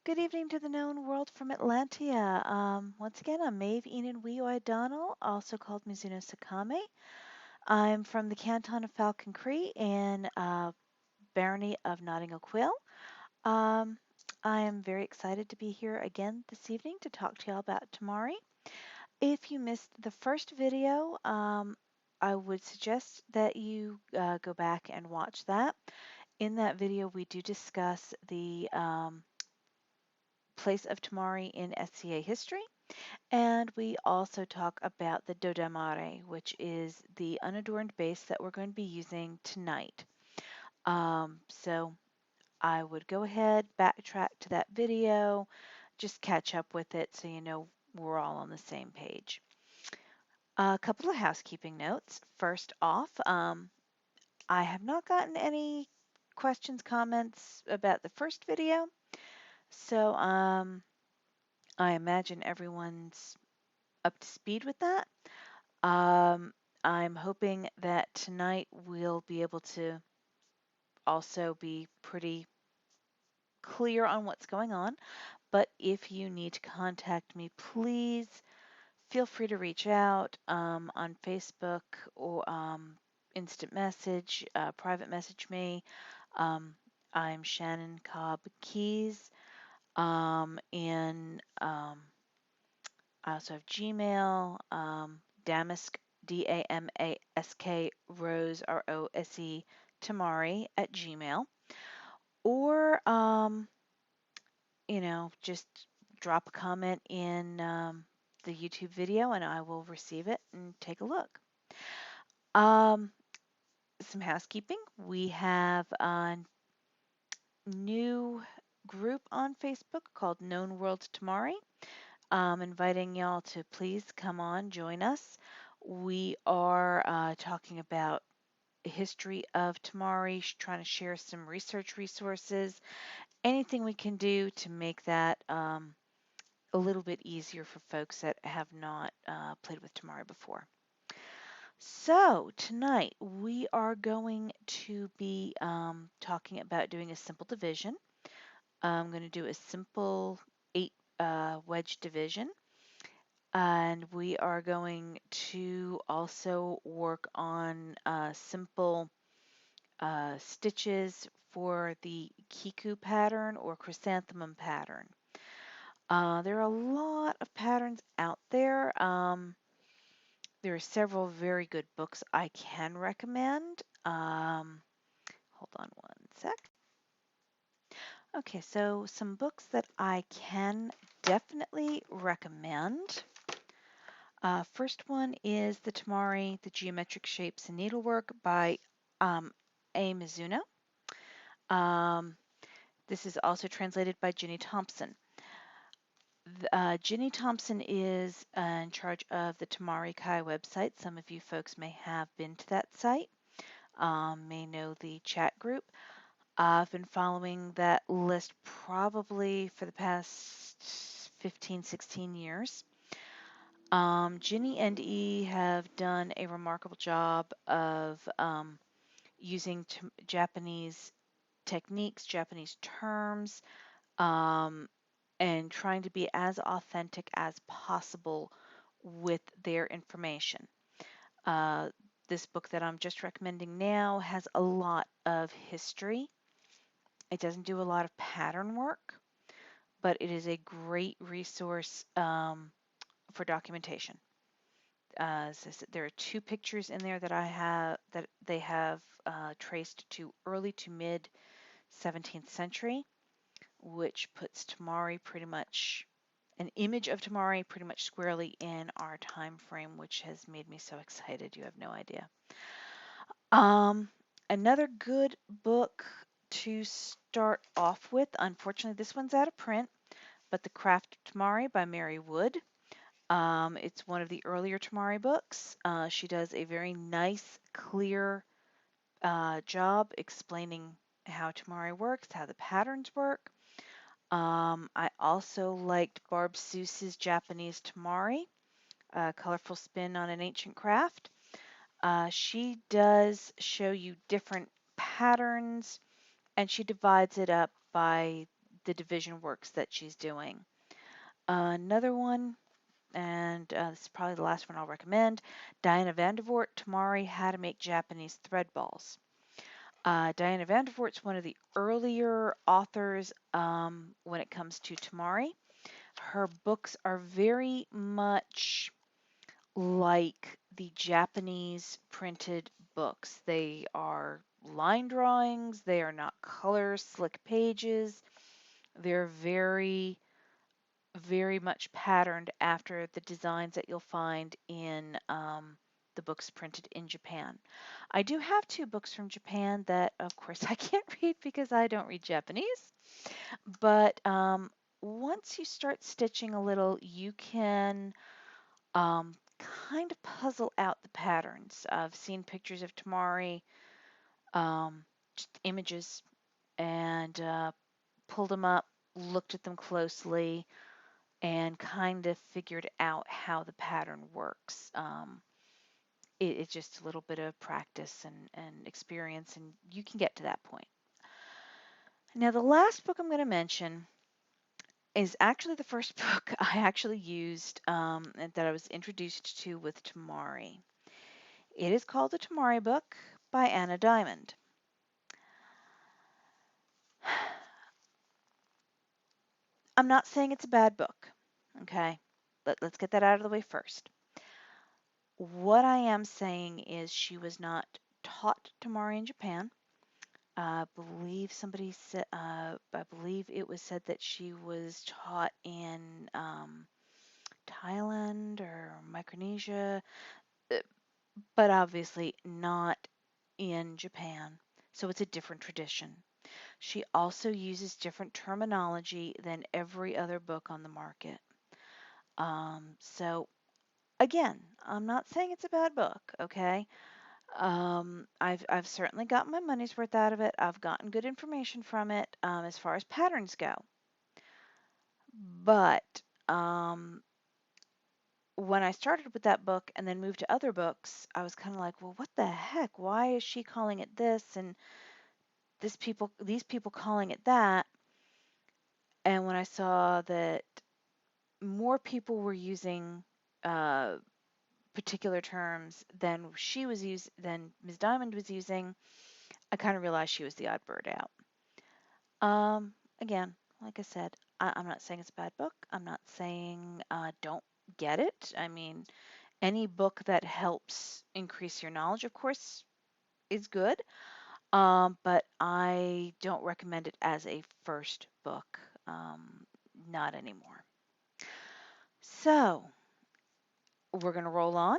Good evening to the known world from Atlantia. Once again, I'm Maeve Enan Wee O'Donnell, also called Mizuno Sakame. I'm from the Canton of Falcon Cree and Barony of Notting Quill. Um, I am very excited to be here again this evening to talk to y'all about Temari. If you missed the first video, I would suggest that you go back and watch that. In that video, we do discuss the place of Temari in SCA history. And we also talk about the Dodai Mari, which is the unadorned base that we're going to be using tonight. So I would go ahead, backtrack to that video, just catch up with it so you know we're all on the same page. A couple of housekeeping notes. First off, I have not gotten any questions, comments about the first video. So I imagine everyone's up to speed with that. I'm hoping that tonight we'll be able to also be pretty clear on what's going on. But if you need to contact me, please feel free to reach out on Facebook or instant message, private message me. I'm Shannon Cobb Keys, and I also have Gmail, Damask, Damask Rose, Rose, Temari at Gmail. Or, just drop a comment in the YouTube video and I will receive it and take a look. Some housekeeping. We have a new group on Facebook called Known World Temari. Inviting y'all to please come on, join us. We are talking about history of Temari, trying to share some research resources, anything we can do to make that a little bit easier for folks that have not played with Temari before. So tonight we are going to be talking about doing a simple division. I'm going to do a simple 8 wedge division. And we are going to also work on simple stitches for the Kiku pattern or chrysanthemum pattern. There are a lot of patterns out there. There are several very good books I can recommend. Hold on one sec. Okay, so some books that I can definitely recommend. First one is the Temari, The Geometric Shapes and Needlework by A. Mizuno. This is also translated by Ginny Thompson. Ginny Thompson is in charge of the Temari Kai website. Some of you folks may have been to that site, may know the chat group. I've been following that list probably for the past 15, 16 years. Ginny and E have done a remarkable job of using Japanese techniques, Japanese terms, and trying to be as authentic as possible with their information. This book that I'm just recommending now has a lot of history. It doesn't do a lot of pattern work, but it is a great resource for documentation. So there are 2 pictures in there that they have traced to early to mid 17th century, which puts Temari pretty much, an image of Temari pretty much squarely in our time frame, which has made me so excited. You have no idea. Another good book to start off with, unfortunately this one's out of print, but The Craft of Temari by Mary Wood. It's one of the earlier Temari books. She does a very nice, clear job explaining how Temari works, how the patterns work. I also liked Barb Seuss's Japanese Temari, a colorful spin on an ancient craft. She does show you different patterns, and she divides it up by the division works that she's doing. Another one, and this is probably the last one I'll recommend, Diana Vandervoort, Temari, How to Make Japanese Thread Balls. Diana Vandervoort's one of the earlier authors when it comes to Temari. Her books are very much like the Japanese printed books. They are line drawings, they are not color, slick pages. They're very, very much patterned after the designs that you'll find in the books printed in Japan. I do have two books from Japan that, of course, I can't read because I don't read Japanese. But once you start stitching a little, you can um, kind of puzzle out the patterns. I've seen pictures of Temari, just images, and pulled them up, looked at them closely, and kind of figured out how the pattern works. It's just a little bit of practice and experience, and you can get to that point. Now, the last book I'm going to mention is actually the first book I actually used and that I was introduced to with Temari. It is called The Temari Book by Anna Diamond. I'm not saying it's a bad book, okay? Let's get that out of the way first. What I am saying is she was not taught Temari in Japan. I believe somebody said, I believe it was said that she was taught in Thailand or Micronesia, uh, but obviously not in Japan. So it's a different tradition. She also uses different terminology than every other book on the market. So again, I'm not saying it's a bad book, okay? I've certainly gotten my money's worth out of it. I've gotten good information from it as far as patterns go. But um, when I started with that book and then moved to other books, I was kind of like, well, what the heck? Why is she calling it this and these people calling it that? And when I saw that more people were using uh, particular terms than Ms. Diamond was using, I kind of realized she was the odd bird out. Again, like I said, I'm not saying it's a bad book. I'm not saying don't get it. I mean, any book that helps increase your knowledge, of course, is good. But I don't recommend it as a first book. Not anymore. So we're going to roll on.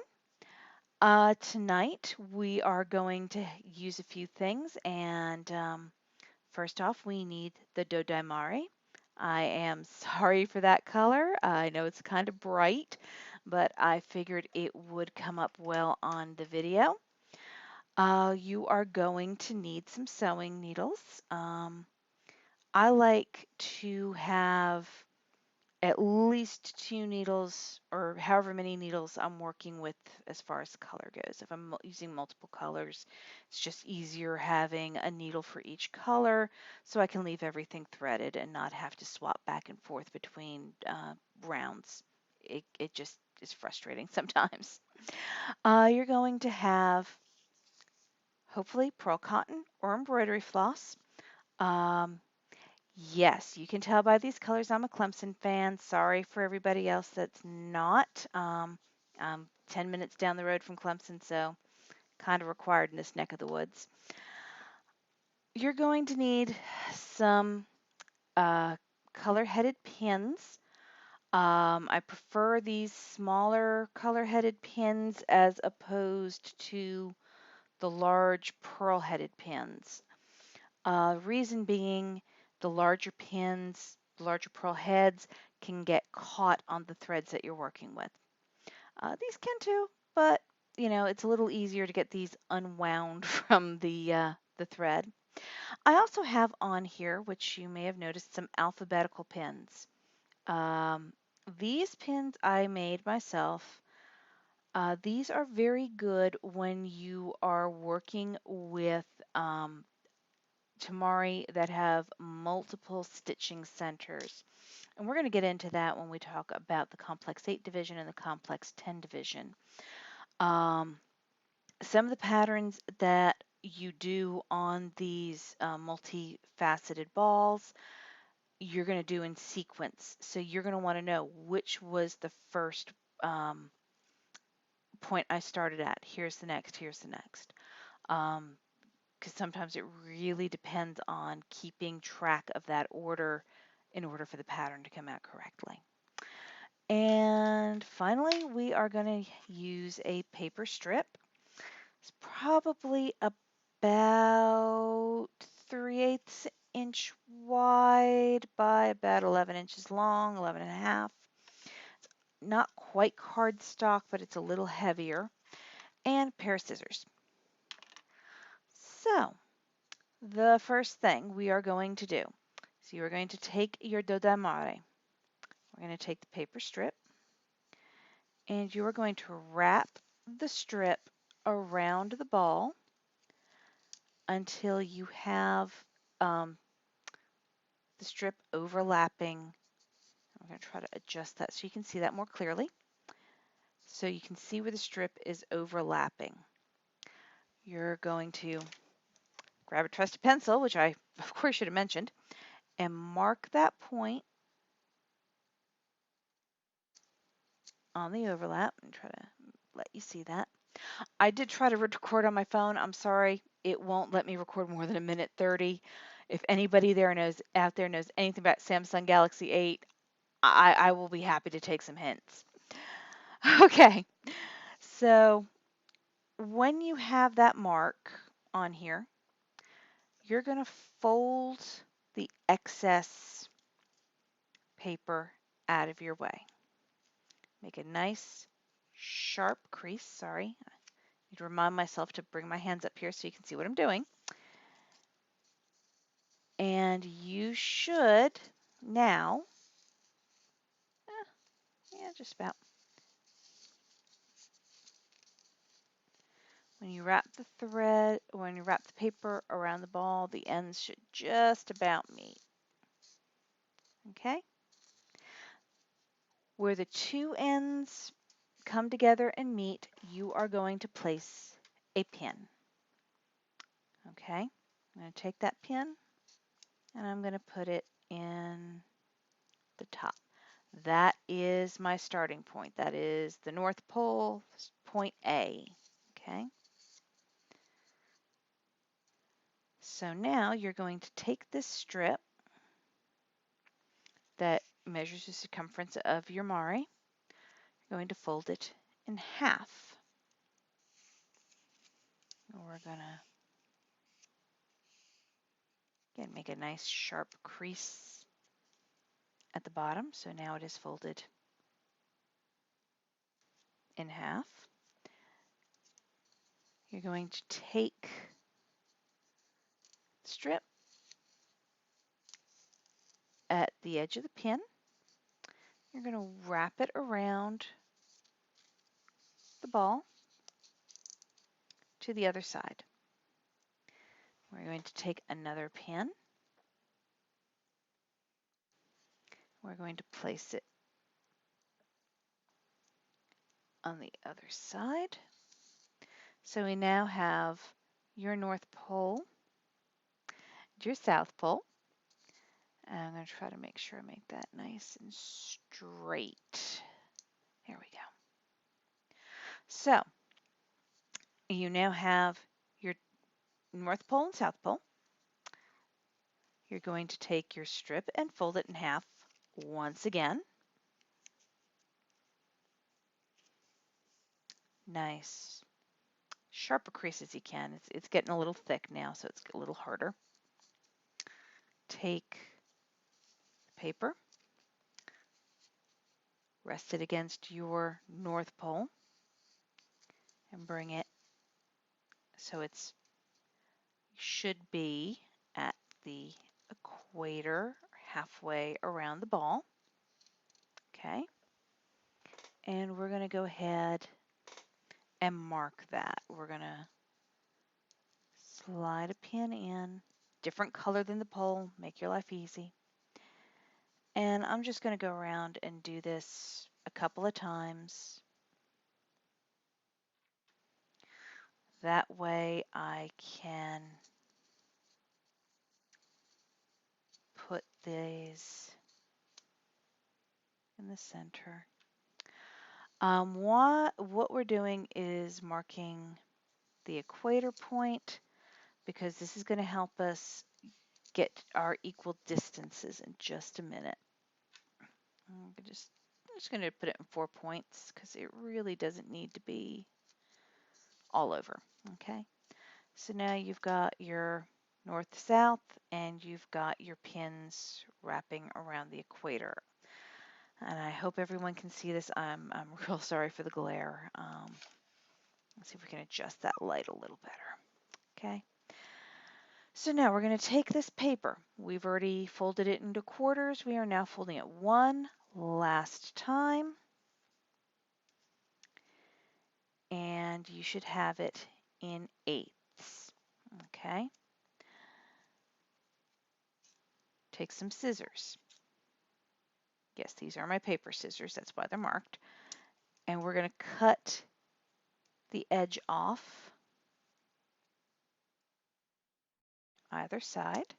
Tonight we are going to use a few things, and first off, we need the Dodai Mari. I am sorry for that color. I know it's kind of bright, but I figured it would come up well on the video. You are going to need some sewing needles. I like to have at least two needles or however many needles I'm working with as far as color goes. If I'm using multiple colors, it's just easier having a needle for each color so I can leave everything threaded and not have to swap back and forth between rounds. It just is frustrating sometimes. You're going to have hopefully pearl cotton or embroidery floss. Um, Yes, you can tell by these colors I'm a Clemson fan. Sorry for everybody else that's not. I'm 10 minutes down the road from Clemson, so kind of required in this neck of the woods. You're going to need some color-headed pins. I prefer these smaller color-headed pins as opposed to the large pearl-headed pins. Reason being, the larger pins, the larger pearl heads can get caught on the threads that you're working with. These can too, but it's a little easier to get these unwound from the thread. I also have on here, which you may have noticed, some alphabetical pins. Um, these pins I made myself. These are very good when you are working with Temari that have multiple stitching centers. And we're going to get into that when we talk about the complex 8 division and the complex 10 division. Some of the patterns that you do on these multifaceted balls, you're going to do in sequence. So you're going to want to know which was the first point I started at. Here's the next, here's the next. Because sometimes it really depends on keeping track of that order in order for the pattern to come out correctly. And finally, we are going to use a paper strip. It's probably about 3/8 inch wide by about 11 inches long, 11 and a half. It's not quite cardstock, but it's a little heavier. And a pair of scissors. So, the first thing we are going to do, so you are going to take your Dodai Mari. We're going to take the paper strip, and you are going to wrap the strip around the ball until you have the strip overlapping. I'm going to try to adjust that so you can see that more clearly. So you can see where the strip is overlapping. You're going to grab a trusty pencil, which I of course should have mentioned, and mark that point on the overlap and try to let you see that. I did try to record on my phone. I'm sorry, it won't let me record more than 1:30. If anybody out there knows anything about Samsung Galaxy 8, I will be happy to take some hints. Okay, so when you have that mark on here, you're going to fold the excess paper out of your way. Make a nice sharp crease. Sorry, I need to remind myself to bring my hands up here so you can see what I'm doing. And you should now, yeah, just about. When you wrap the paper around the ball, the ends should just about meet. Okay? Where the two ends come together and meet, you are going to place a pin. Okay? I'm going to take that pin and I'm going to put it in the top. That is my starting point. That is the North Pole, point A. Okay? So now you're going to take this strip that measures the circumference of your Mari. You're going to fold it in half. We're going to, again, make a nice sharp crease at the bottom. So now it is folded in half. You're going to take the strip at the edge of the pin. You're going to wrap it around the ball to the other side. We're going to take another pin. We're going to place it on the other side. So we now have your North Pole, your South Pole. And I'm going to try to make sure I make that nice and straight. There we go. So you now have your North Pole and South Pole. You're going to take your strip and fold it in half once again. Nice. Sharper crease as you can. It's getting a little thick now, so it's a little harder. Take the paper, rest it against your North Pole, and bring it so it's should be at the equator, halfway around the ball. Okay, and we're going to go ahead and mark that. We're going to slide a pin in different color than the pole, make your life easy. And I'm just going to go around and do this a couple of times. That way I can put these in the center. What we're doing is marking the equator point because this is going to help us get our equal distances in just a minute. I'm just going to put it in 4 points because it really doesn't need to be all over. Okay, so now you've got your north-south and you've got your pins wrapping around the equator. And I hope everyone can see this. I'm real sorry for the glare. Let's see if we can adjust that light a little better. Okay. So now we're going to take this paper. We've already folded it into quarters. We are now folding it one last time. And you should have it in eighths. Okay. Take some scissors. Yes, these are my paper scissors. That's why they're marked. And we're going to cut the edge off either side.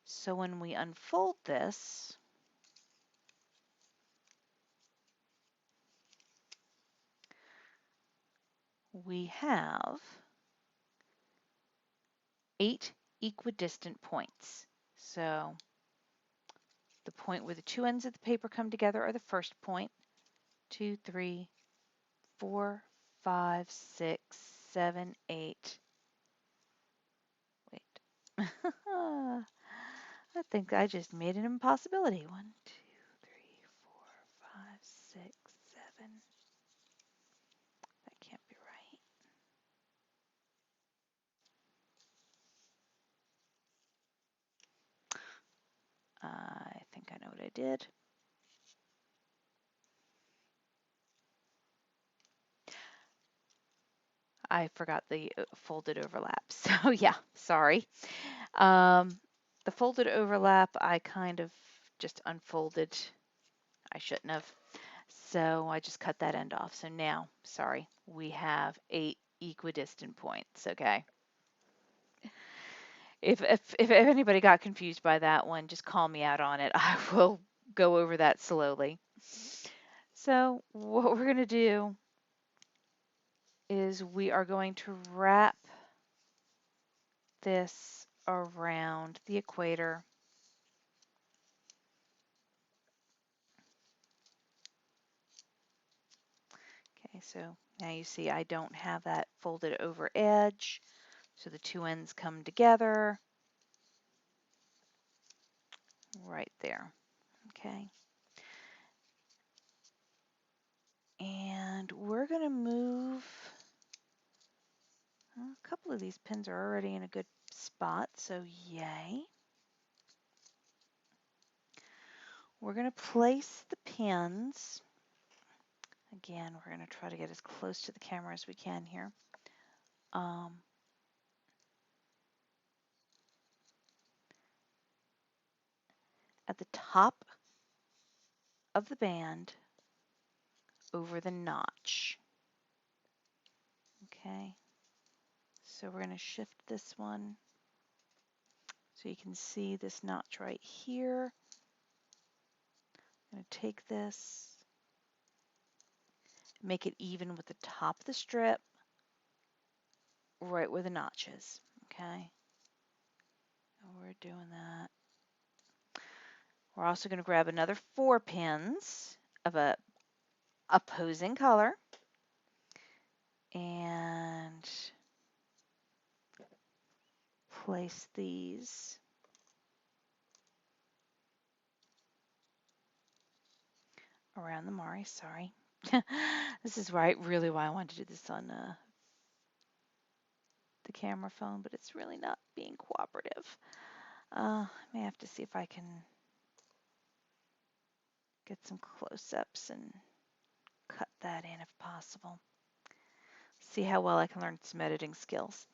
So when we unfold this, we have 8 equidistant points. So the point where the two ends of the paper come together are the first point. 2, 3, 4, 5, 6, 7, 8. Wait. I think I just made an impossibility. 1, 2, 3, 4, 5, 6, 7. That can't be right. I think I know what I did. I forgot the folded overlap. So yeah, sorry. The folded overlap, I kind of just unfolded. I shouldn't have. So I just cut that end off. So now, sorry, we have 8 equidistant points, okay? If anybody got confused by that one, just call me out on it. I will go over that slowly. So what we're going to do is we are going to wrap this around the equator. Okay, so now you see I don't have that folded over edge, so the two ends come together right there, okay? And we're going to move, a couple of these pins are already in a good spot, so yay. We're going to place the pins. Again, we're going to try to get as close to the camera as we can here. At the top of the band over the notch. Okay, so we're going to shift this one so you can see this notch right here. I'm going to take this, make it even with the top of the strip, right where the notch is. Okay, and we're doing that. We're also going to grab another 4 pins of a opposing color and place these around the Mari. Sorry. This is really why I wanted to do this on the camera phone, but it's really not being cooperative. I may have to see if I can get some close-ups and cut that in if possible. See how well I can learn some editing skills.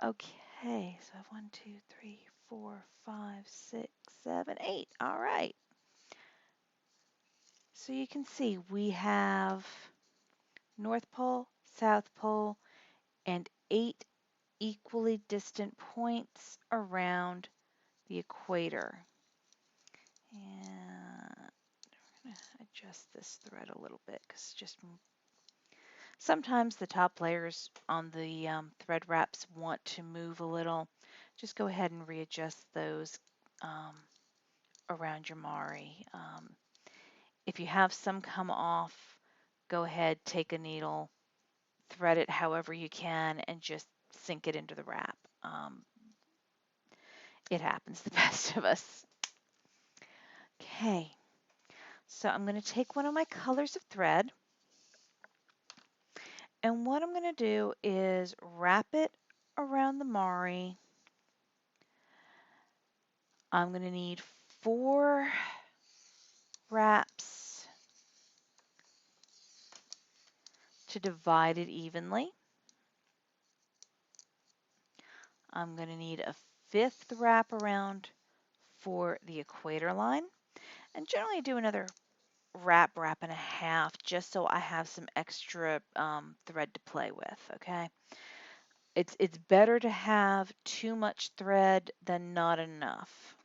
Okay, Okay, so I have 1, 2, 3, 4, 5, 6, 7, 8. All right. So you can see we have North Pole, South Pole, and 8 equally distant points around the equator. And I'm going to adjust this thread a little bit because just sometimes the top layers on the thread wraps want to move a little. Just go ahead and readjust those around your Mari. If you have some come off, go ahead, take a needle, thread it however you can, and just sink it into the wrap. It happens to the best of us. Okay, so I'm going to take one of my colors of thread, and what I'm going to do is wrap it around the Mari. I'm going to need 4 wraps to divide it evenly. I'm going to need a 5th wrap around for the equator line, and generally do another wrap and a half just so I have some extra thread to play with. Okay, it's better to have too much thread than not enough.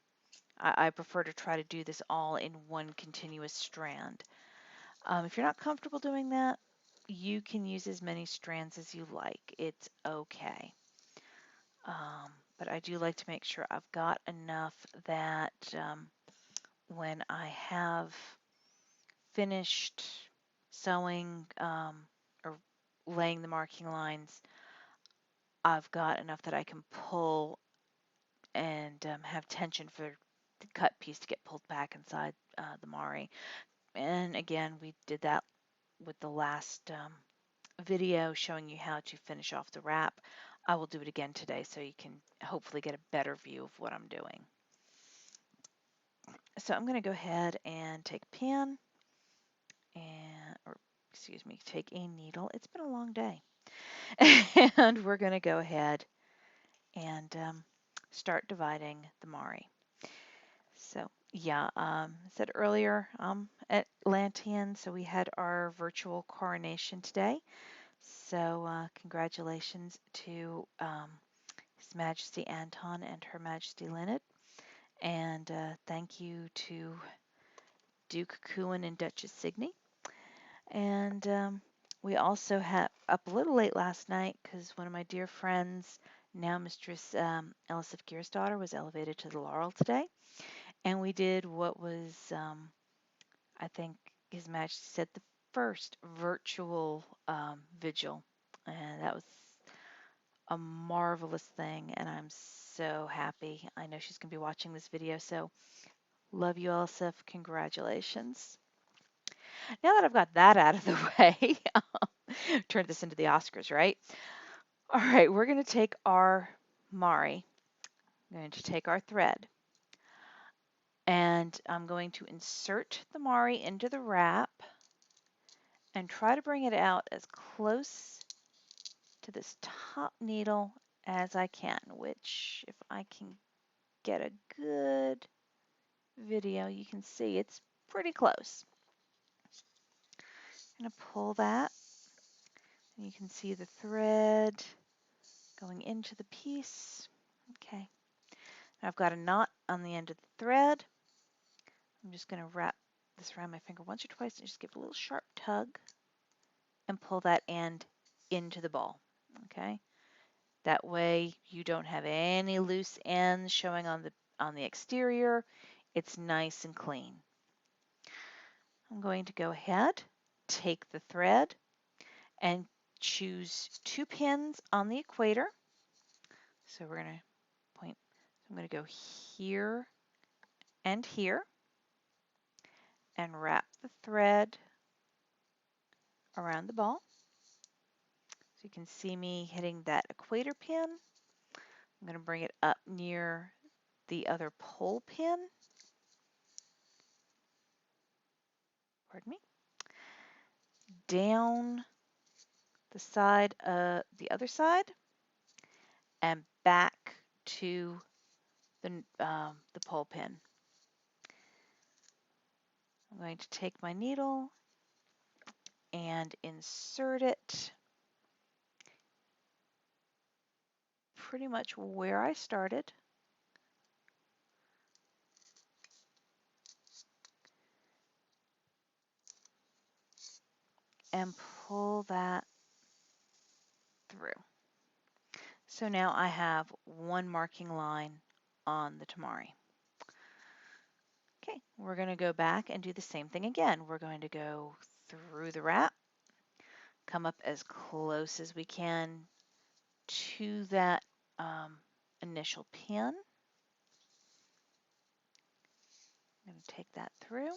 I prefer to try to do this all in one continuous strand. If you're not comfortable doing that, you can use as many strands as you like. It's okay. But I do like to make sure I've got enough that when I have finished sewing or laying the marking lines, I've got enough that I can pull and have tension for the cut piece to get pulled back inside the Mari. And again, we did that with the last video showing you how to finish off the wrap. I will do it again today so you can hopefully get a better view of what I'm doing. So I'm going to go ahead and take a pin take a needle. It's been a long day. And we're going to go ahead and start dividing the Mari. So yeah, I said earlier, Atlantean, so we had our virtual coronation today. So congratulations to His Majesty Anton and Her Majesty Leonid. And thank you to Duke Kuan and Duchess Signy. And we also had up a little late last night because one of my dear friends, now Mistress Ellis of Gear's daughter, was elevated to the laurel today. And we did what was, I think His Majesty said, the first virtual vigil. And that was a marvelous thing. And I'm so happy. I know she's going to be watching this video. So love you, Elsa. Congratulations. Now that I've got that out of the way, turn this into the Oscars, right? All right, we're going to take our Mari. I'm going to take our thread. And I'm going to insert the Mari into the wrap and try to bring it out as close to this top needle as I can, which if I can get a good video, you can see it's pretty close. I'm going to pull that, and you can see the thread going into the piece. Okay, I've got a knot on the end of the thread. I'm just going to wrap this around my finger once or twice and just give it a little sharp tug and pull that end into the ball. Okay, that way you don't have any loose ends showing on the exterior. It's nice and clean. I'm going to go ahead, take the thread, and choose 2 pins on the equator. So we're going to point, I'm going to go here and here and wrap the thread around the ball. So you can see me hitting that equator pin. I'm going to bring it up near the other pole pin. Pardon me. Down the side, the other side, and back to the pole pin. I'm going to take my needle and insert it pretty much where I started. And pull that through. So now I have one marking line on the Temari. Okay, we're going to go back and do the same thing again. We're going to go through the wrap, come up as close as we can to that initial pin. I'm going to take that through.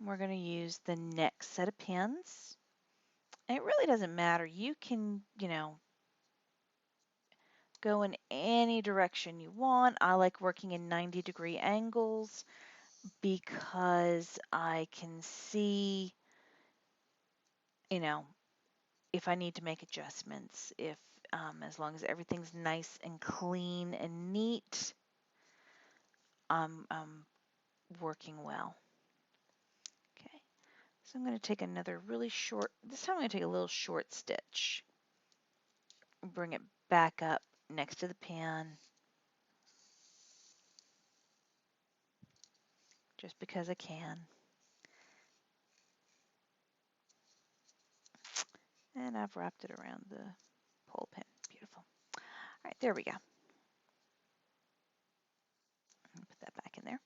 We're going to use the next set of pins. And it really doesn't matter. You can, go in any direction you want. I like working in 90-degree angles because I can see, if I need to make adjustments, if as long as everything's nice and clean and neat, I'm working well. Okay, so I'm going to take another really short, this time I'm going to take a little short stitch, bring it back up next to the pin, just because I can. And I've wrapped it around the pole pin. Beautiful. All right, there we go. Put that back in there.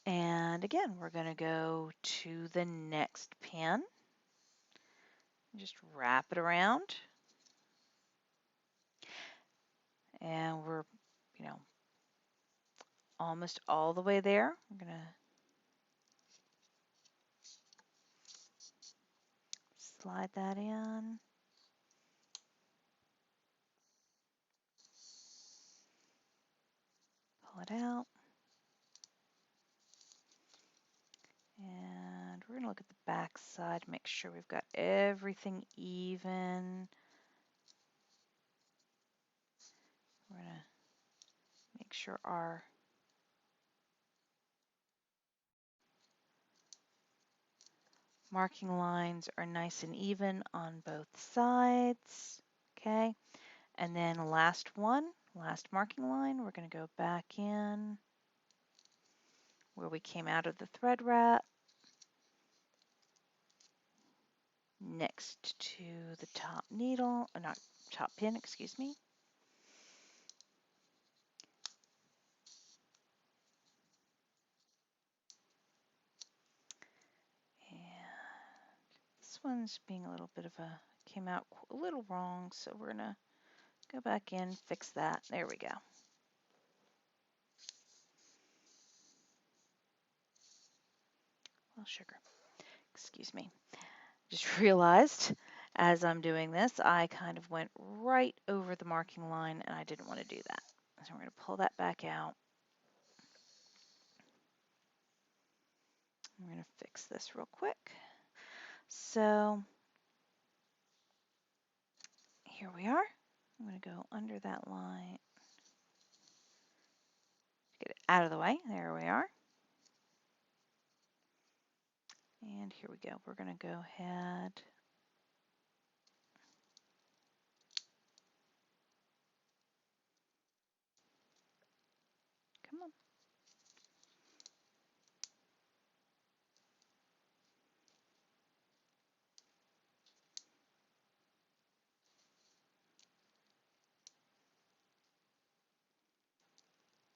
And again, we're going to go to the next pin. Just wrap it around. And we're, almost all the way there. We're going to slide that in. Pull it out. And we're going to look at the back side, make sure we've got everything even. We're going to make sure our marking lines are nice and even on both sides. Okay, and then last marking line, we're going to go back in where we came out of the thread wrap, next to the top needle, not top pin, excuse me. And this one's being a little bit of came out a little wrong, so we're going to go back in, fix that. There we go. Well, sugar. Excuse me. Just realized as I'm doing this, I kind of went right over the marking line and I didn't want to do that. So we're going to pull that back out. We're going to fix this real quick. So here we are. I'm going to go under that line. Get it out of the way. There we are. And here we go. We're going to go ahead. Come on.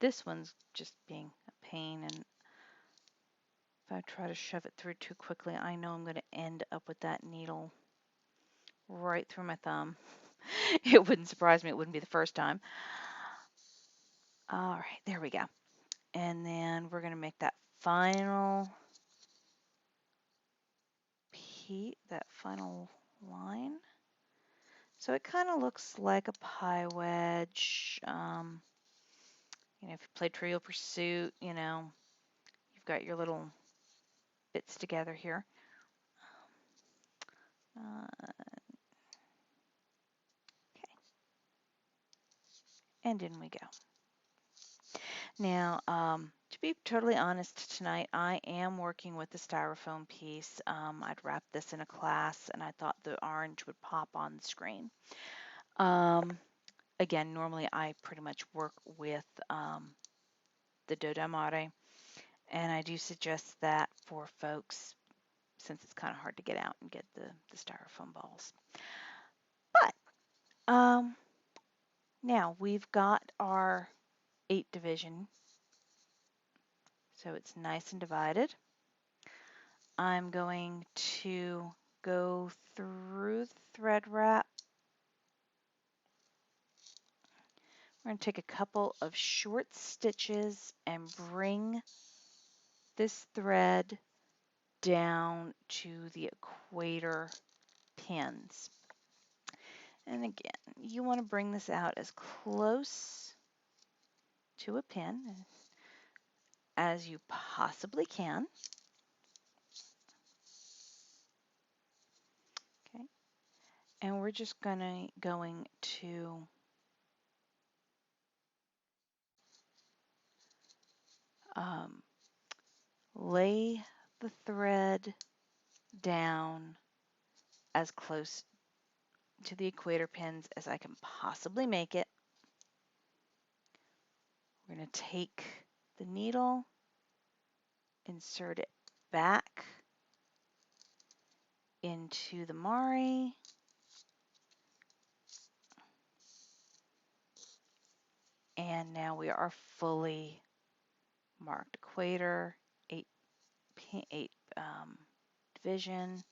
This one's just being a pain, and if I try to shove it through too quickly, I know I'm going to end up with that needle right through my thumb. It wouldn't surprise me. It wouldn't be the first time. All right, there we go. And then we're going to make that final that final line. So it kind of looks like a pie wedge. If you play Trivial Pursuit, you've got your little bits together here. and in we go. Now, to be totally honest tonight, I am working with the styrofoam piece. I'd wrapped this in a class, and I thought the orange would pop on the screen. Again, normally I pretty much work with the Dodai Mari, and I do suggest that for folks since it's kind of hard to get out and get the styrofoam balls. But now we've got our 8 division, so it's nice and divided. I'm going to go through the thread wrap. We're going to take a couple of short stitches and bring this thread down to the equator pins. And again, you want to bring this out as close to a pin as you possibly can. Okay, and we're just going to lay the thread down as close to the equator pins as I can possibly make it. We're going to take the needle, insert it back into the Mari, and now we are fully marked equator, 8 division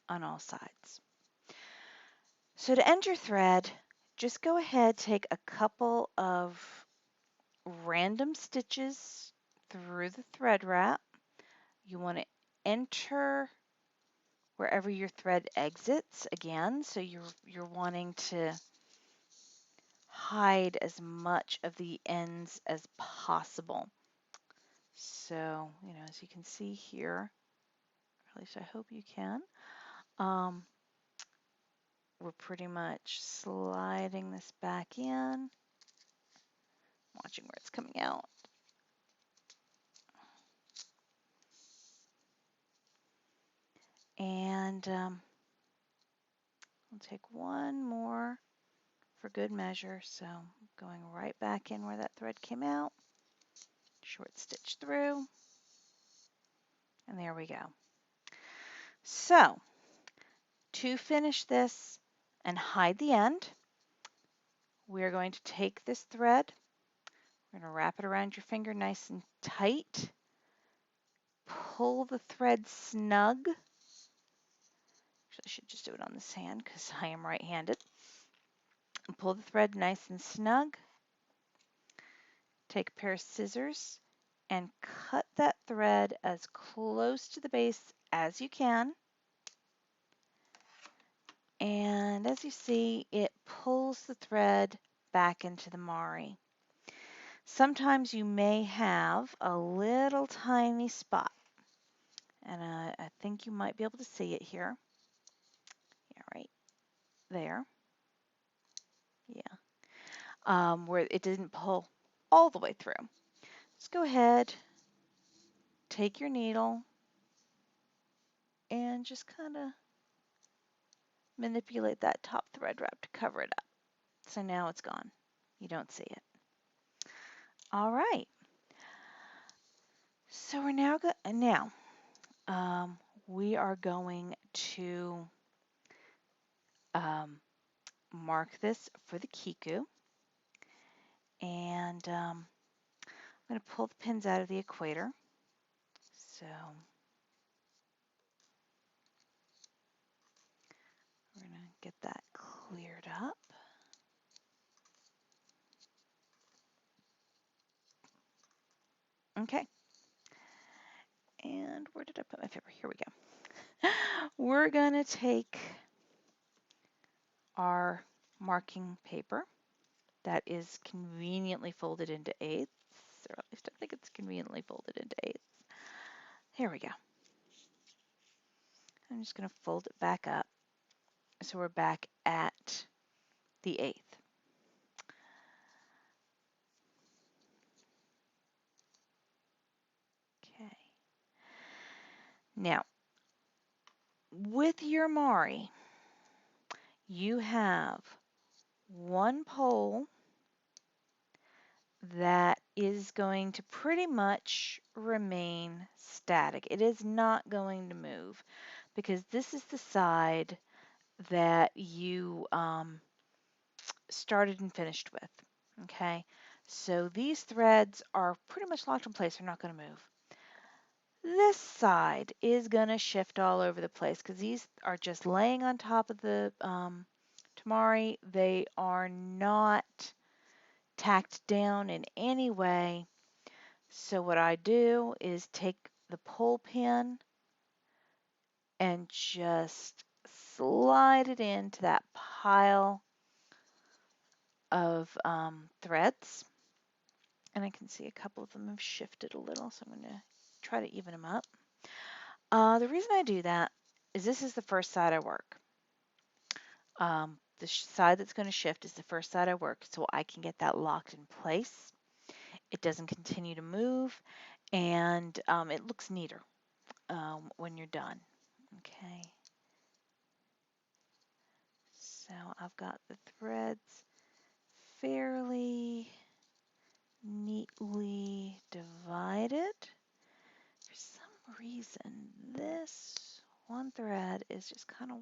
on all sides. So to end your thread, just go ahead, take a couple of random stitches through the thread wrap. You want to enter wherever your thread exits again, so you're wanting to hide as much of the ends as possible. So, as you can see here, or at least I hope you can, we're pretty much sliding this back in, watching where it's coming out. And I'll take one more for good measure. So going right back in where that thread came out, short stitch through, and there we go. So to finish this and hide the end, we are going to take this thread, we're going to wrap it around your finger nice and tight, pull the thread snug. Actually, I should just do it on this hand because I am right-handed. Pull the thread nice and snug. Take a pair of scissors and cut that thread as close to the base as you can. And as you see, it pulls the thread back into the Mari. Sometimes you may have a little tiny spot, and I think you might be able to see it here. Yeah, right there. Yeah, where it didn't pull all the way through. Just go ahead, take your needle, and just kind of manipulate that top thread wrap to cover it up. So now it's gone. You don't see it. All right. So we're now we are going to mark this for the Kiku, and I'm going to pull the pins out of the equator. So we're going to get that cleared up. Okay. And where did I put my paper? Here we go. We're going to take our marking paper that is conveniently folded into eighths, or at least I think it's conveniently folded into eighths. Here we go. I'm just going to fold it back up so we're back at the eighth. Now, with your Mari, you have one pole that is going to pretty much remain static. It is not going to move because this is the side that you started and finished with. Okay, so these threads are pretty much locked in place. They're not going to move. This side is going to shift all over the place because these are just laying on top of the Temari. They are not tacked down in any way. So what I do is take the pole pin and just slide it into that pile of threads. And I can see a couple of them have shifted a little, so I'm going to try to even them up. The reason I do that is this is the first side I work. The side that's going to shift is the first side I work, so I can get that locked in place. It doesn't continue to move, and it looks neater when you're done. Okay. So I've got the threads fairly neatly divided. For some reason, this one thread is just kind of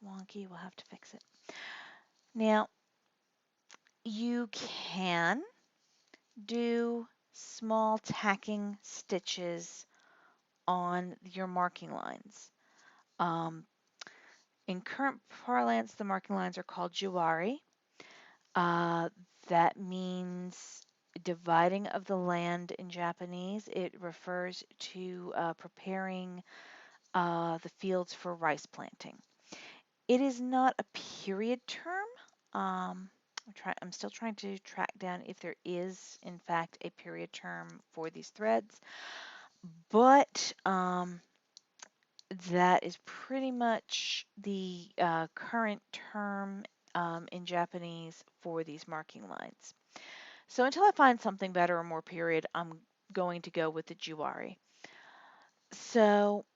wonky. We'll have to fix it. Now, you can do small tacking stitches on your marking lines. In current parlance, the marking lines are called juwari. That means dividing of the land in Japanese. It refers to preparing the fields for rice planting. It is not a period term. I'm still trying to track down if there is, in fact, a period term for these threads, but that is pretty much the current term in Japanese for these marking lines. So until I find something better or more period, I'm going to go with the juwari. So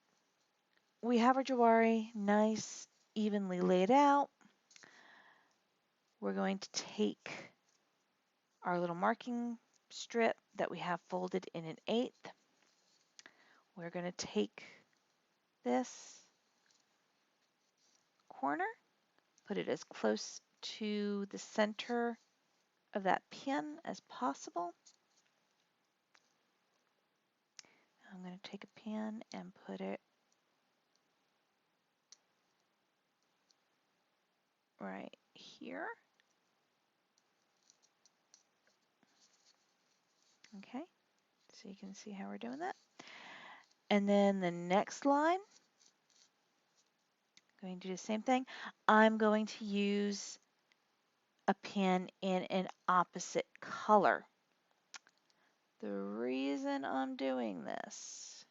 we have our juwari nice, evenly laid out. We're going to take our little marking strip that we have folded in an eighth. We're going to take this corner, put it as close to the center of that pin as possible. I'm going to take a pin and put it right here. Okay, so you can see how we're doing that. And then the next line, I'm going to do the same thing. I'm going to use a pin in an opposite color. The reason I'm doing this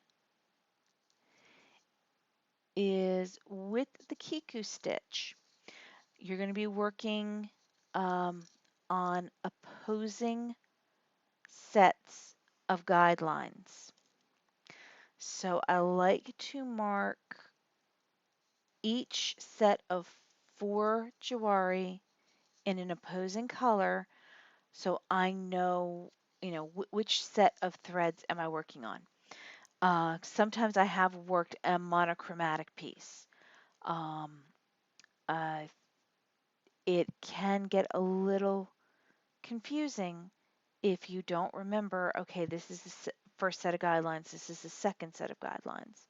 is with the Kiku stitch, you're going to be working on opposing sets of guidelines. So I like to mark each set of 4 jawari in an opposing color so I know, which set of threads am I working on. Sometimes I have worked a monochromatic piece. Uh, it can get a little confusing if you don't remember, okay, this is the first set of guidelines, this is the second set of guidelines.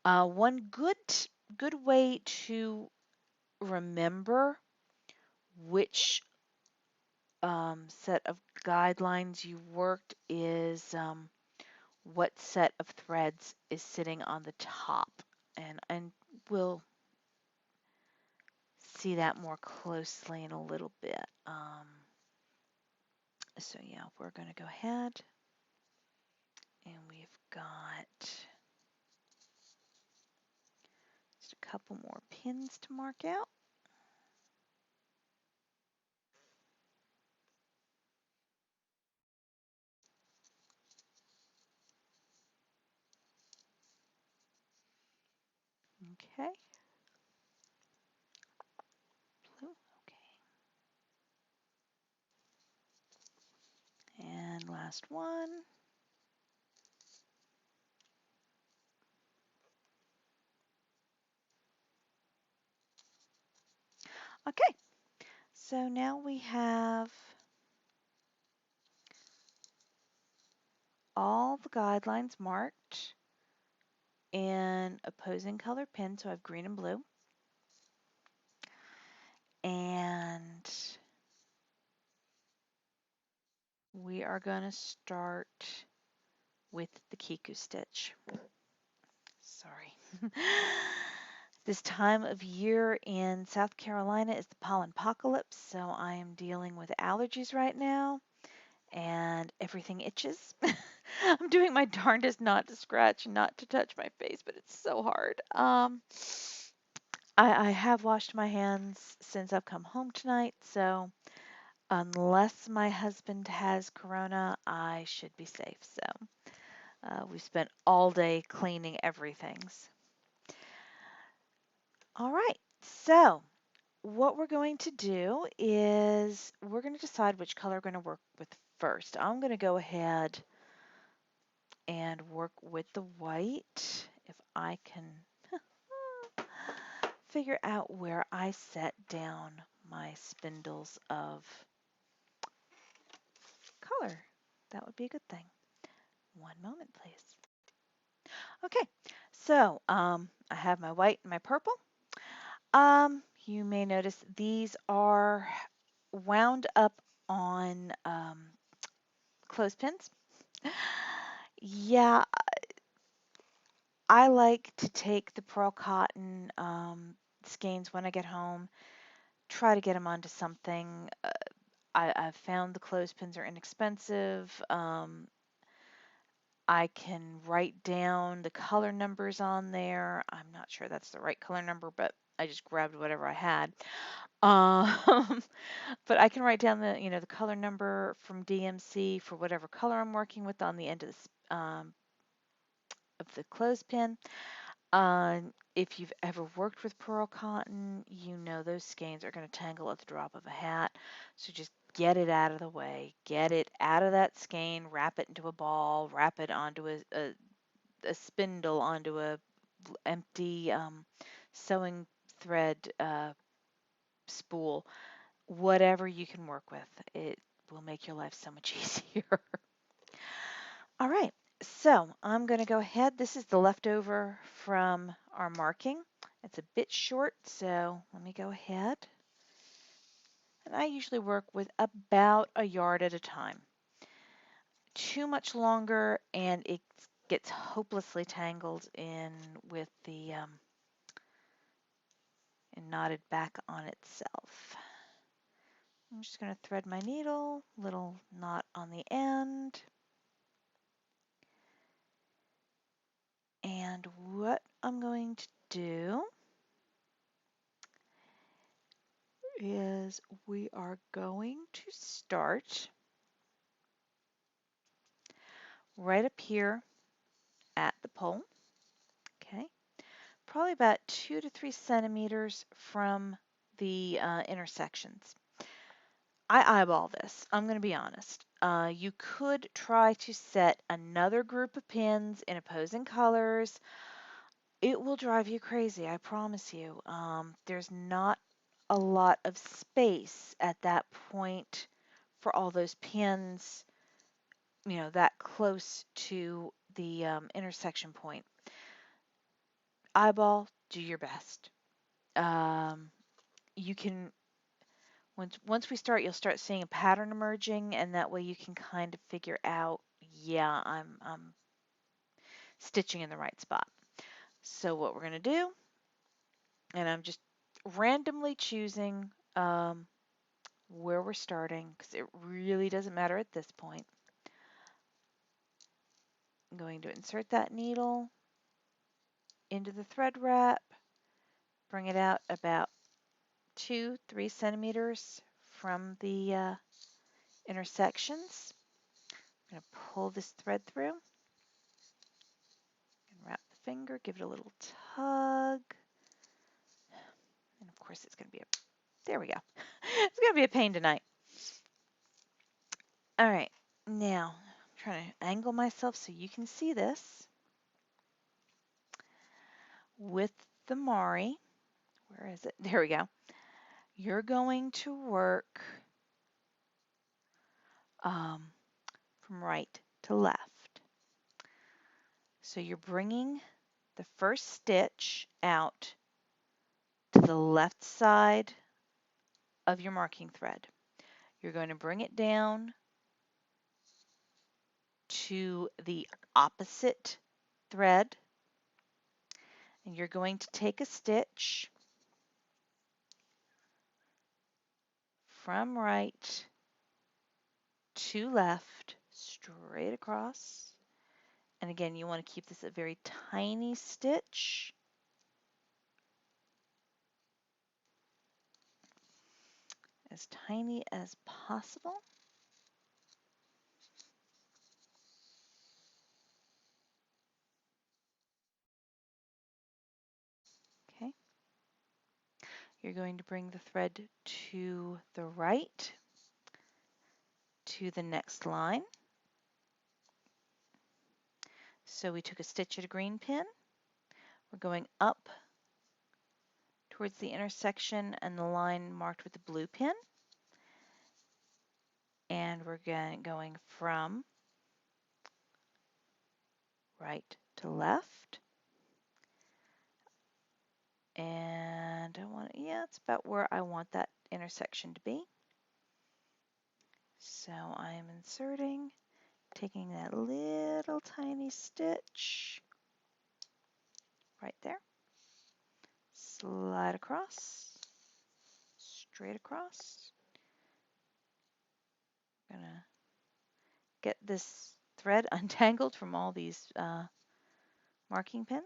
One good way to remember which set of guidelines you worked is what set of threads is sitting on the top, and we'll see that more closely in a little bit. So yeah, we're going to go ahead and we've got just a couple more pins to mark out. Okay. Blue. Okay. And last one. Okay. So now we have all the guidelines marked in opposing color pins. So I have green and blue. And we are going to start with the Kiku stitch. Sorry. This time of year in South Carolina is the pollen apocalypse, so I am dealing with allergies right now and everything itches. I'm doing my darndest not to scratch and not to touch my face, but it's so hard. I have washed my hands since I've come home tonight, so unless my husband has corona, I should be safe. So we spent all day cleaning everything's. All right, so what we're going to do is we're going to decide which color we're going to work with first. I'm going to go ahead and work with the white if I can figure out where I set down my spindles of color. That would be a good thing. One moment, please. Okay, so I have my white and my purple. You may notice these are wound up on clothespins. Yeah, I like to take the pearl cotton skeins when I get home, try to get them onto something. I've found the clothespins are inexpensive. I can write down the color numbers on there. I'm not sure that's the right color number, but I just grabbed whatever I had. Um, but I can write down the color number from DMC for whatever color I'm working with on the end of the clothespin. If you've ever worked with pearl cotton, you know those skeins are going to tangle at the drop of a hat. So just get it out of the way. Get it out of that skein, wrap it into a ball, wrap it onto a spindle, onto a empty sewing thread spool. Whatever you can work with. It will make your life so much easier. All right, so I'm going to go ahead. This is the leftover from our marking. It's a bit short, so let me go ahead. And I usually work with about a yard at a time. Too much longer and it gets hopelessly tangled in with the and knotted back on itself. I'm just going to thread my needle, little knot on the end. And what I'm going to do is we are going to start right up here at the pole, okay? Probably about 2 to 3 centimeters from the intersections. I eyeball this, I'm going to be honest. You could try to set another group of pins in opposing colors. It will drive you crazy, I promise you. There's not a lot of space at that point for all those pins, that close to the intersection point. Eyeball, do your best. You can, once we start, you'll start seeing a pattern emerging, and that way you can kind of figure out, yeah, I'm stitching in the right spot. So what we're going to do, and I'm just randomly choosing where we're starting, because it really doesn't matter at this point. I'm going to insert that needle into the thread wrap, bring it out about 2-3 centimeters from the intersections. I'm going to pull this thread through and wrap the finger, give it a little tug. And of course it's going to be there we go. It's going to be a pain tonight. All right, now I'm trying to angle myself so you can see this. With the Mari, where is it? There we go. You're going to work from right to left. So you're bringing the first stitch out to the left side of your marking thread. You're going to bring it down to the opposite thread, and you're going to take a stitch from right to left, straight across. And again, you want to keep this a very tiny stitch. As tiny as possible. Okay. You're going to bring the thread to the right to the next line. So we took a stitch at a green pin. We're going up towards the intersection and the line marked with the blue pin. And we're going from right to left. And I want, yeah, it's about where I want that intersection to be. So I'm inserting, taking that little tiny stitch right there, slide across, straight across. I'm gonna get this thread untangled from all these marking pins.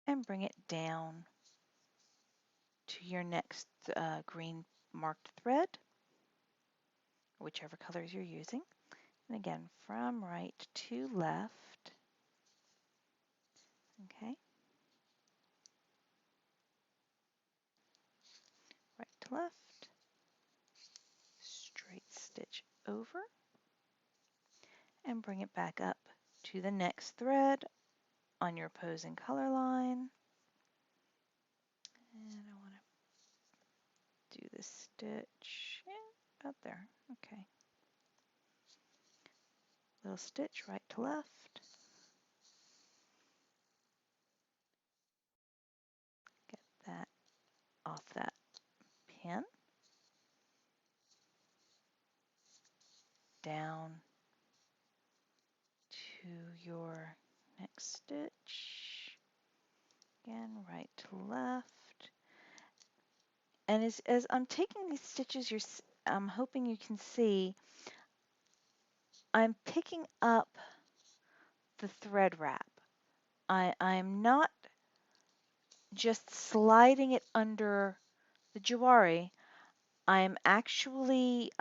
And bring it down to your next green marked thread, whichever colors you're using. And again, from right to left. Okay. Right to left. Straight stitch over. And bring it back up to the next thread on your opposing color line. And I want to do this stitch out there. Okay. Little stitch right to left. Get that off that pin. Down to your next stitch. Again, right to left. And as I'm taking these stitches, I'm hoping you can see I'm picking up the thread wrap. I'm not just sliding it under the jawari. I'm actually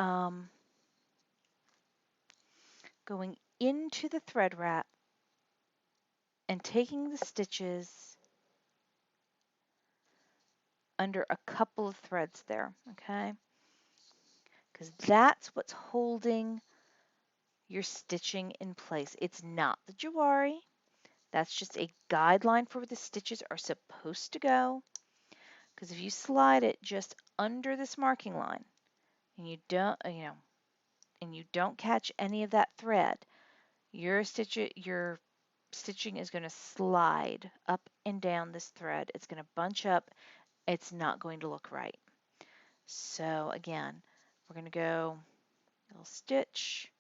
going into the thread wrap and taking the stitches under a couple of threads there, okay? Because that's what's holding your stitching in place. It's not the jawari. That's just a guideline for where the stitches are supposed to go. Because if you slide it just under this marking line and you don't, and you don't catch any of that thread, your stitching is going to slide up and down this thread. It's going to bunch up. It's not going to look right. So again, we're going to go a little stitch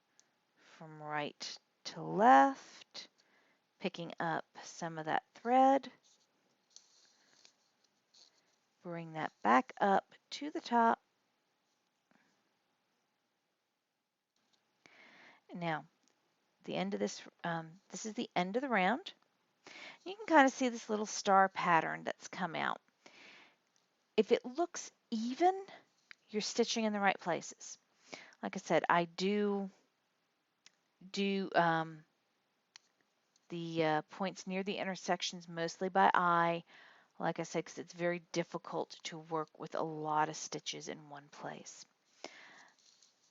from right to left, picking up some of that thread, bring that back up to the top. Now, the end of this is the end of the round. You can kind of see this little star pattern that's come out. If it looks even, you're stitching in the right places. Like I said, I do the points near the intersections mostly by eye. Like I said, because it's very difficult to work with a lot of stitches in one place.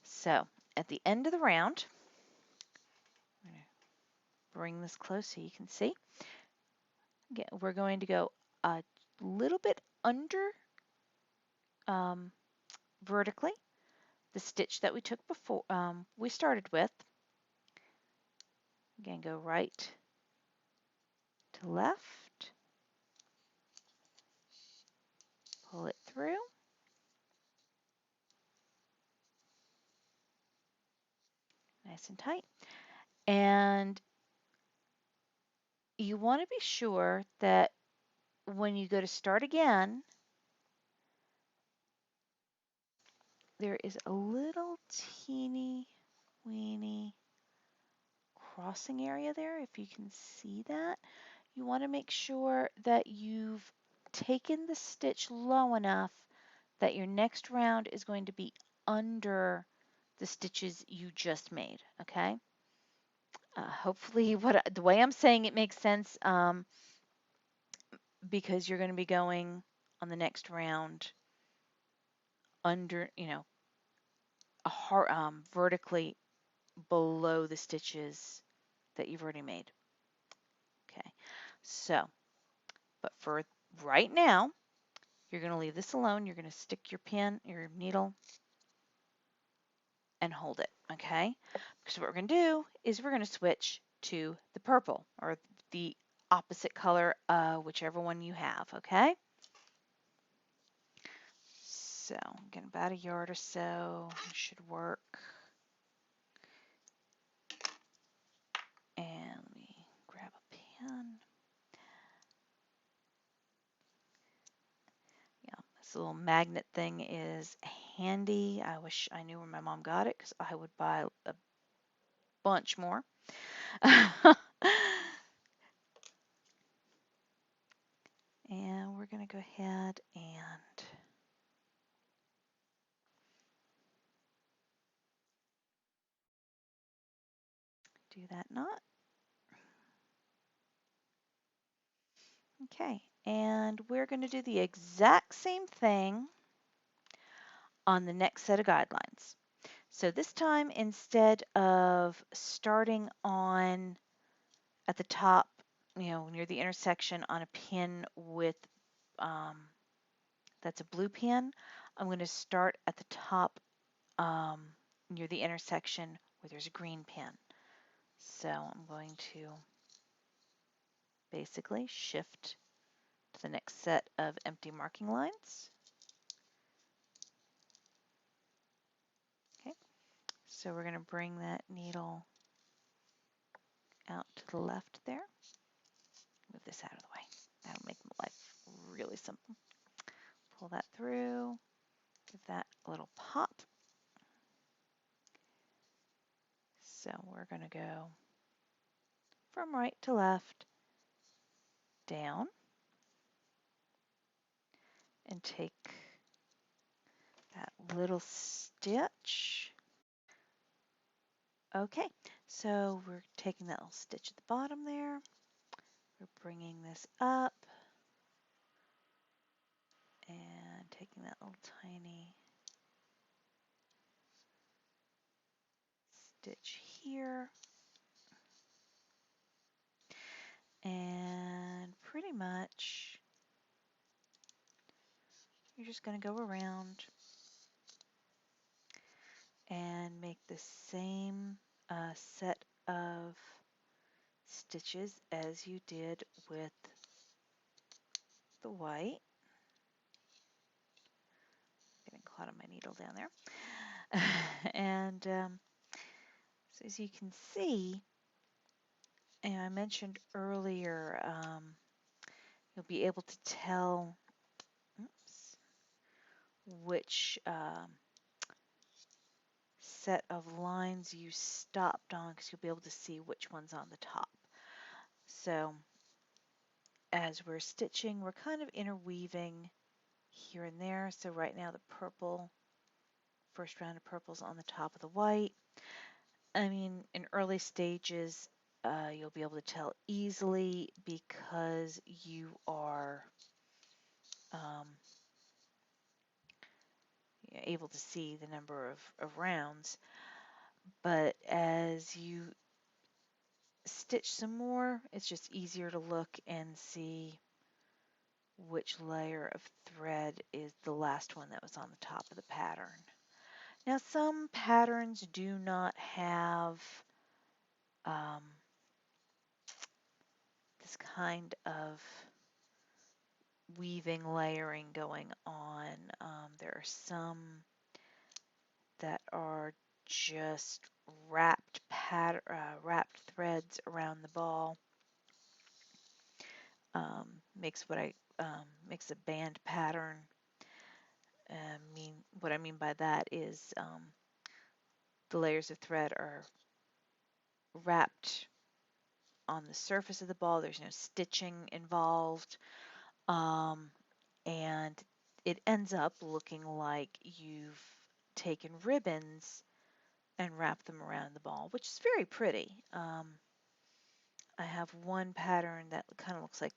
So at the end of the round, I'm going to bring this close so you can see. Again, we're going to go a little bit under vertically the stitch that we took before we started with. Again, go right to left, pull it through, nice and tight. And you want to be sure that when you go to start again, there is a little teeny weeny crossing area there, if you can see that. You want to make sure that you've taken the stitch low enough that your next round is going to be under the stitches you just made, okay? Hopefully the way I'm saying it makes sense, because you're going to be going on the next round under, vertically below the stitches that you've already made. Okay, so, but for right now, you're going to leave this alone. You're going to stick your needle, and hold it, okay? Because what we're going to do is we're going to switch to the purple, or the opposite color, whichever one you have, okay? So, again, about a yard or so should work. And let me grab a pen. Yeah, this little magnet thing is handy. I wish I knew where my mom got it, because I would buy a bunch more. And we're going to go ahead and do that knot. Okay, and we're going to do the exact same thing on the next set of guidelines. So this time, instead of starting on at the top, near the intersection on a pin with that's a blue pin, I'm going to start at the top near the intersection where there's a green pin. So I'm going to basically shift to the next set of empty marking lines. Okay, so we're going to bring that needle out to the left there. Move this out of the way. That'll make life really simple. Pull that through, give that a little pop. So we're going to go from right to left, down, and take that little stitch. Okay, so we're taking that little stitch at the bottom there. We're bringing this up and taking that little tiny stitch here. And pretty much you're just going to go around and make the same set of stitches as you did with the white. Getting caught on my needle down there. And so as you can see, and I mentioned earlier, you'll be able to tell which set of lines you stopped on, because you'll be able to see which one's on the top. So as we're stitching, we're kind of interweaving here and there. So right now the purple, first round of purple's on the top of the white. I mean, in early stages, you'll be able to tell easily because you are um, able to see the number of rounds. But as you stitch some more, it's just easier to look and see which layer of thread is the last one that was on the top of the pattern. Now, some patterns do not have um, this kind of weaving layering going on. There are some that are just wrapped threads around the ball. Makes a band pattern. What I mean by that is the layers of thread are wrapped on the surface of the ball. There's no stitching involved, and it ends up looking like you've taken ribbons and wrapped them around the ball, which is very pretty. I have one pattern that kind of looks like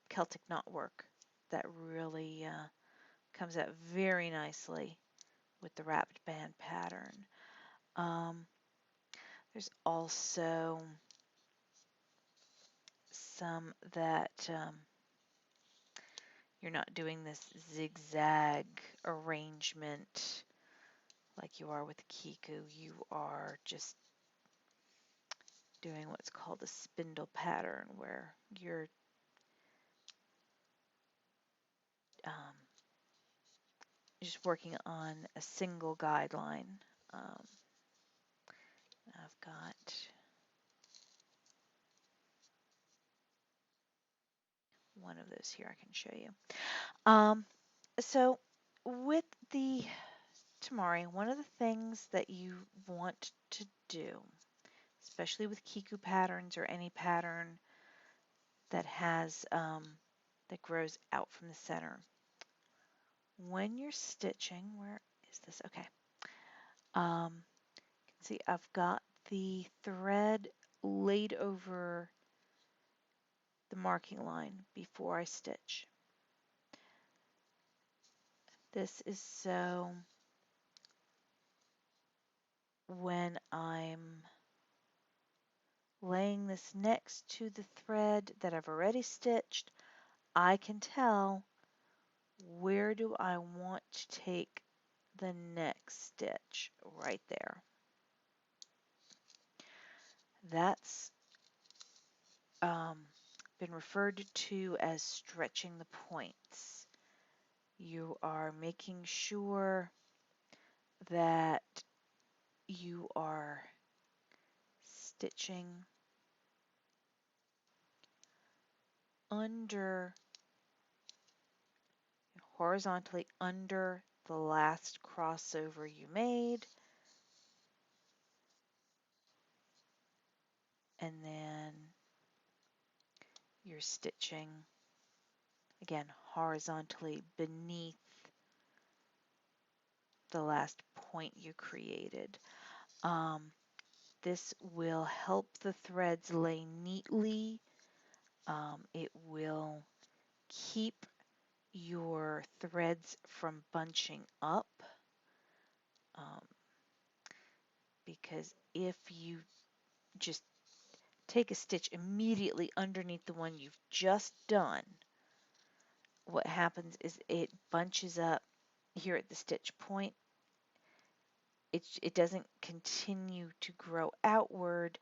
Celtic knotwork that really comes out very nicely with the wrapped band pattern. There's also some that you're not doing this zigzag arrangement like you are with Kiku. You are just doing what's called a spindle pattern, where you're just working on a single guideline. I've got one of those here I can show you. So with the Temari, one of the things that you want to do, especially with Kiku patterns or any pattern that has that grows out from the center, when you're stitching, where is this? Okay. You can see I've got the thread laid over the marking line before I stitch. This is so when I'm laying this next to the thread that I've already stitched, I can tell where do I want to take the next stitch right there. That's been referred to as stretching the points. You are making sure that you are stitching horizontally under the last crossover you made, and then you're stitching again horizontally beneath the last point you created. This will help the threads lay neatly. It will keep your threads from bunching up, because if you just take a stitch immediately underneath the one you've just done, what happens is it bunches up here at the stitch point. It doesn't continue to grow outward.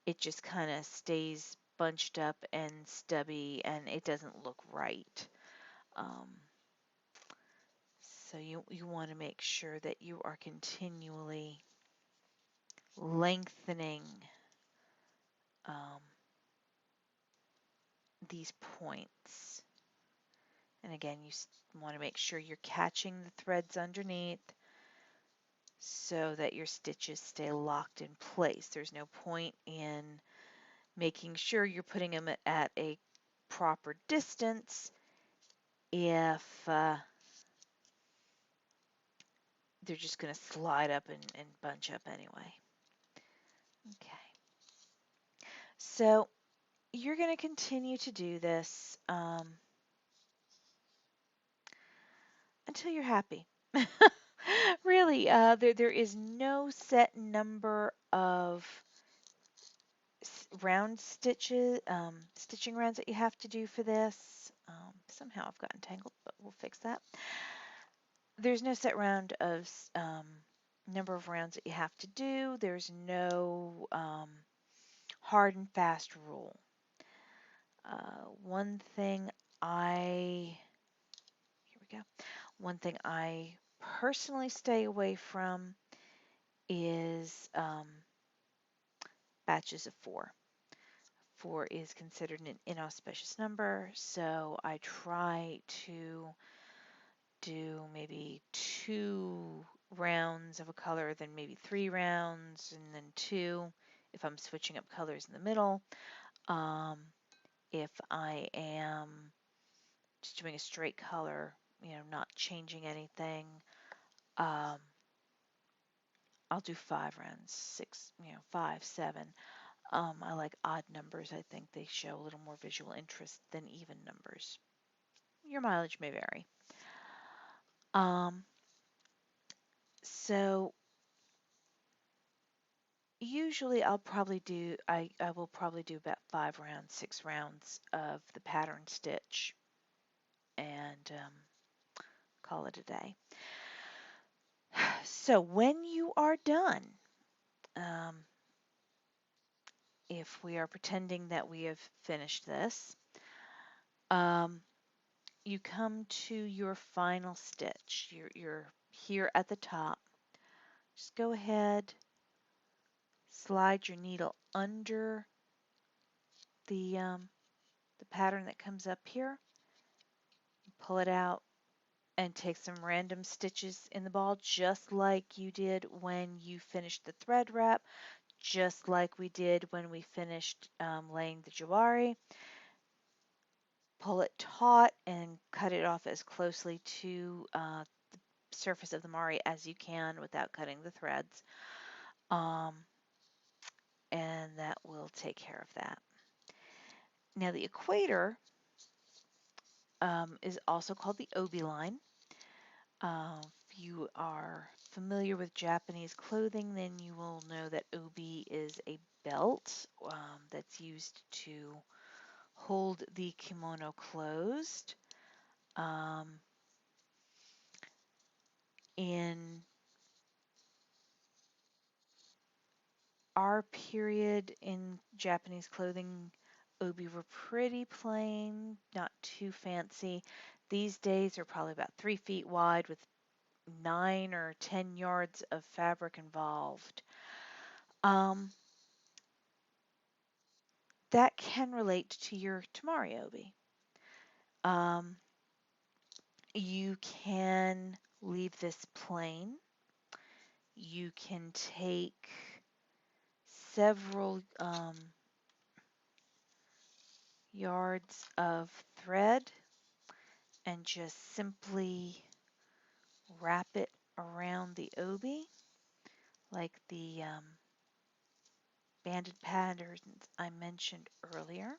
It just kind of stays bunched up and stubby, and it doesn't look right. So you want to make sure that you are continually lengthening these points. And again, you want to make sure you're catching the threads underneath so that your stitches stay locked in place. There's no point in making sure you're putting them at a proper distance if they're just going to slide up and bunch up anyway. Okay. So you're going to continue to do this until you're happy. Really, there is no set number of round stitches, stitching rounds that you have to do for this. Somehow I've gotten tangled, but we'll fix that. There's no set round of number of rounds that you have to do. There's no hard and fast rule. One thing here we go. One thing I personally stay away from is batches of 4. 4 is considered an inauspicious number, so I try to do maybe 2 rounds of a color, then maybe 3 rounds, and then 2 if I'm switching up colors in the middle. If I am just doing a straight color, not changing anything, I'll do 5 rounds, 6, 5, 7. I like odd numbers. I think they show a little more visual interest than even numbers. Your mileage may vary. So usually I will probably do about 5 rounds, 6 rounds of the pattern stitch and call it a day. So when you are done, if we are pretending that we have finished this, you come to your final stitch. You're here at the top. Just go ahead, slide your needle under the pattern that comes up here, pull it out, and take some random stitches in the ball, just like you did when you finished the thread wrap, just like we did when we finished laying the jawari. Pull it taut and cut it off as closely to the surface of the mari as you can without cutting the threads. And that will take care of that. Now the equator is also called the obi line. If you are familiar with Japanese clothing, then you will know that obi is a belt that's used to hold the kimono closed. In our period in Japanese clothing, obi were pretty plain, not too fancy. These days are probably about 3 feet wide with 9 or 10 yards of fabric involved. That can relate to your Temari obi. You can leave this plain. You can take several yards of thread and just simply wrap it around the obi like the banded patterns I mentioned earlier.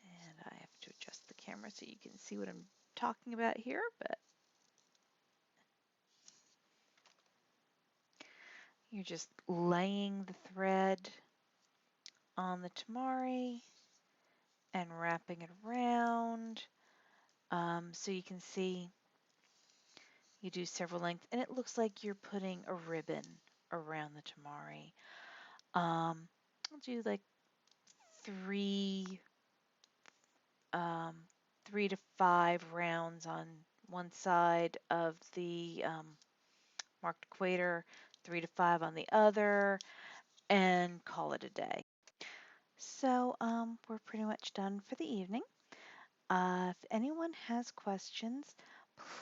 And I have to adjust the camera so you can see what I'm talking about here, but you're just laying the thread on the Temari and wrapping it around. So you can see you do several lengths, and it looks like you're putting a ribbon around the Temari. I'll do like 3 to 5 rounds on one side of the marked equator, 3 to 5 on the other, and call it a day. So we're pretty much done for the evening. If anyone has questions,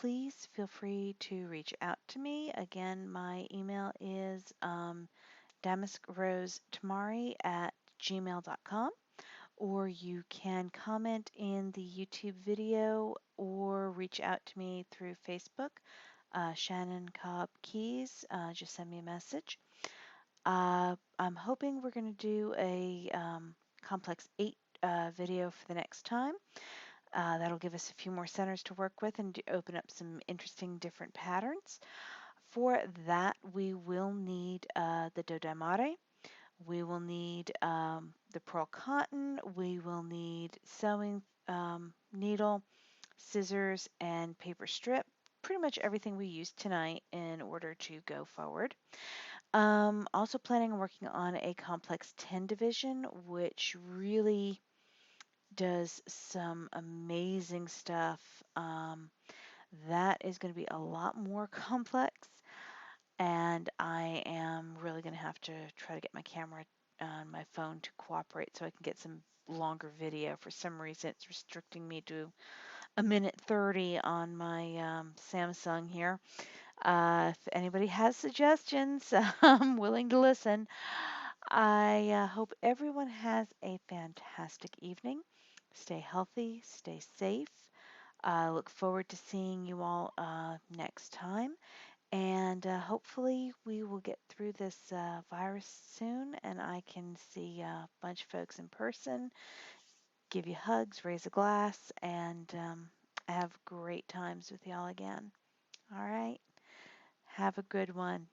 please feel free to reach out to me. Again, my email is damaskrosetamari@gmail.com, or you can comment in the YouTube video or reach out to me through Facebook. Shannon Cobb Keys. Just send me a message. I'm hoping we're going to do a complex 8 video for the next time. That'll give us a few more centers to work with and open up some interesting different patterns. For that, we will need the Dodai Mari. We will need the pearl cotton. We will need sewing needle, scissors, and paper strip. Pretty much everything we used tonight in order to go forward. Also planning on working on a complex 10 division, which really does some amazing stuff. That is going to be a lot more complex, and I am really going to have to try to get my camera on my phone to cooperate so I can get some longer video. For some reason, it's restricting me to a minute 30 on my Samsung here. If anybody has suggestions, I'm willing to listen. I hope everyone has a fantastic evening. Stay healthy, stay safe. I look forward to seeing you all next time. And hopefully, we will get through this virus soon and I can see a bunch of folks in person, give you hugs, raise a glass, and have great times with y'all again. All right. Have a good one.